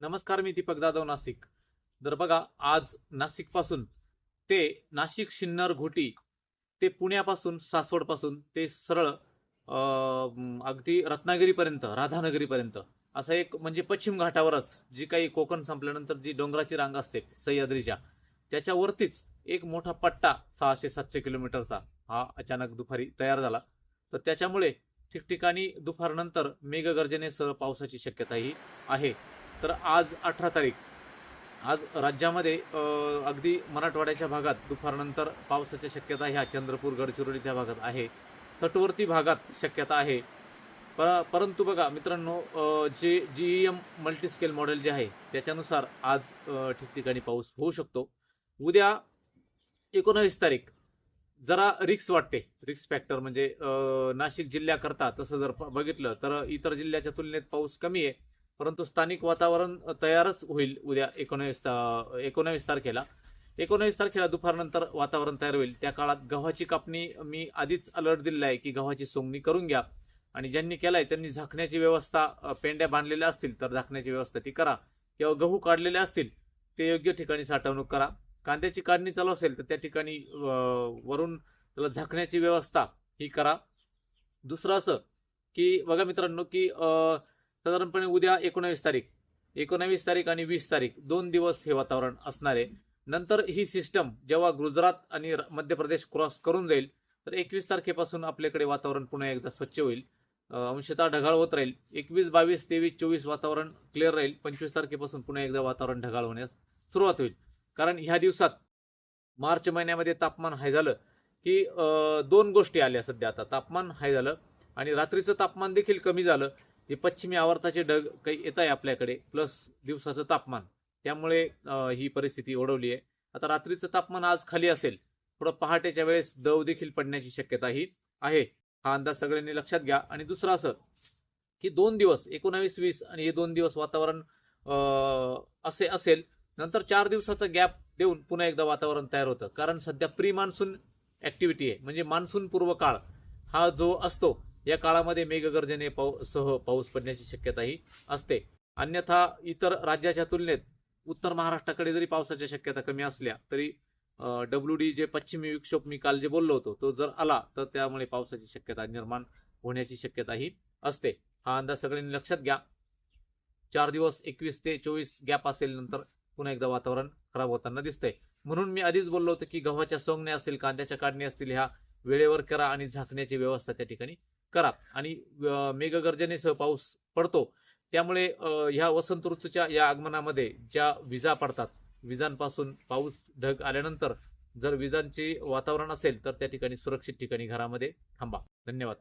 नमस्कार, मी दीपक जाधव, नाशिक. तर बघा, आज नाशिक पासून ते नाशिक शिन्नर घोटी ते पुण्यापासून सासवडपासून ते सरळ अगदी रत्नागिरीपर्यंत, राधानगरीपर्यंत असं एक म्हणजे पश्चिम घाटावरच जी काही कोकण संपल्यानंतर जी डोंगराची रांग असते सह्याद्रीच्या, त्याच्यावरतीच एक मोठा पट्टा 600-700 किलोमीटरचा हा अचानक दुपारी तयार झाला. तर त्याच्यामुळे ठिकठिकाणी दुपारनंतर मेघगर्जनेसह पावसाची शक्यताही आहे. तर आज 18 तारीख, आज राज्यामध्ये अगदी मराठवाड्याच्या भागात दुपारनंतर पावसाची शक्यता ह्या चंद्रपूर, गडचिरोली त्या भागात आहे. तटवर्ती भागात शक्यता आहे. परंतु बघा मित्रांनो, जे GEM मल्टीस्केल मॉडेल जे आहे त्याच्यानुसार आज ठिकठिकाणी पाऊस होऊ शकतो. उद्या 19 तारीख जरा रिक्स वाटते. रिक्स फॅक्टर म्हणजे नाशिक जिल्ह्याकरता तसं जर बघितलं तर इतर जिल्ह्याच्या तुलनेत पाऊस कमी आहे. परंतु स्थानिक वातावरण तयारच होईल उद्या 19 तारखेला. 19 तारखेला दुपारनंतर वातावरण तयार होईल. त्या काळात गव्हाची कापणी मी आधीच अलर्ट दिलेला आहे की गव्हाची सोंगणी करून घ्या. आणि ज्यांनी केलाय त्यांनी झाकण्याची व्यवस्था, पेंड्या बांधलेल्या असतील तर झाकण्याची व्यवस्था ती करा, किंवा गहू काढलेले असतील ते योग्य ठिकाणी साठवणूक करा. कांद्याची काढणी चालू असेल तर त्या ठिकाणी वरून त्याला झाकण्याची व्यवस्था ही करा. दुसरं असं की बघा मित्रांनो की साधारणपणे उद्या 19 तारीख आणि 20 तारीख 2 दिवस हे वातावरण असणार आहे. नंतर ही सिस्टम जेव्हा गुजरात आणि मध्य प्रदेश क्रॉस करून जाईल तर 21 तारखेपासून आपल्याकडे वातावरण पुन्हा एकदा स्वच्छ होईल. अंशतः ढगाळ होत राहील. 21, 22, 23, 24 वातावरण क्लिअर राहील. 25 तारखेपासून पुन्हा एकदा वातावरण ढगाळ होण्यास सुरुवात होईल. कारण ह्या दिवसात मार्च महिन्यामध्ये तापमान हाय झालं की दोन गोष्टी आल्या सध्या. आता तापमान हाय झालं आणि रात्रीचं तापमान देखील कमी झालं. हे पश्चिमी आवर्ताचे ढग काही येत आहे आपल्याकडे, प्लस दिवसाचं तापमान, त्यामुळे ही परिस्थिती ओढवली आहे. आता रात्रीचं तापमान आज खाली असेल, थोडं पहाटेच्या वेळेस दव देखील पडण्याची शक्यताही आहे. हा अंदाज सगळ्यांनी लक्षात घ्या. आणि दुसरं असं की 2 दिवस 19, 20 आणि हे 2 दिवस वातावरण असे असेल. नंतर 4 दिवसाचा गॅप देऊन पुन्हा एकदा वातावरण तयार होतं. कारण सध्या प्री मान्सून ऍक्टिव्हिटी आहे, म्हणजे मान्सून पूर्व काळ हा जो असतो या काळामध्ये मेघगर्जने सह पाऊस पडण्याची शक्यताही असते. अन्यथा इतर राज्याच्या तुलनेत उत्तर महाराष्ट्राकडे जरी पावसाच्या शक्यता कमी असल्या तरी WD जे पश्चिमी विक्षोभ मी काल जे बोललो होतो तो जर आला तर त्यामुळे पावसाची शक्यता निर्माण होण्याची शक्यताही असते. हा अंदाज सगळ्यांनी लक्षात घ्या. 4 दिवस 21 ते 24 गॅप असेल, नंतर पुन्हा एकदा वातावरण खराब होताना दिसतंय. म्हणून मी आधीच बोललो होतो की गव्हाच्या सोंगण्या असेल, कांद्याच्या काढणी असतील, ह्या वेळेवर करा आणि झाकण्याची व्यवस्था त्या ठिकाणी करा. आणि मेघगर्जनेसह पाऊस पडतो, त्यामुळे ह्या वसंत ऋतूच्या या आगमनामध्ये ज्या विजा पडतात, विजांपासून पाऊस ढग आल्यानंतर जर विजांचे वातावरण असेल तर त्या ठिकाणी सुरक्षित ठिकाणी घरामध्ये थांबा. धन्यवाद.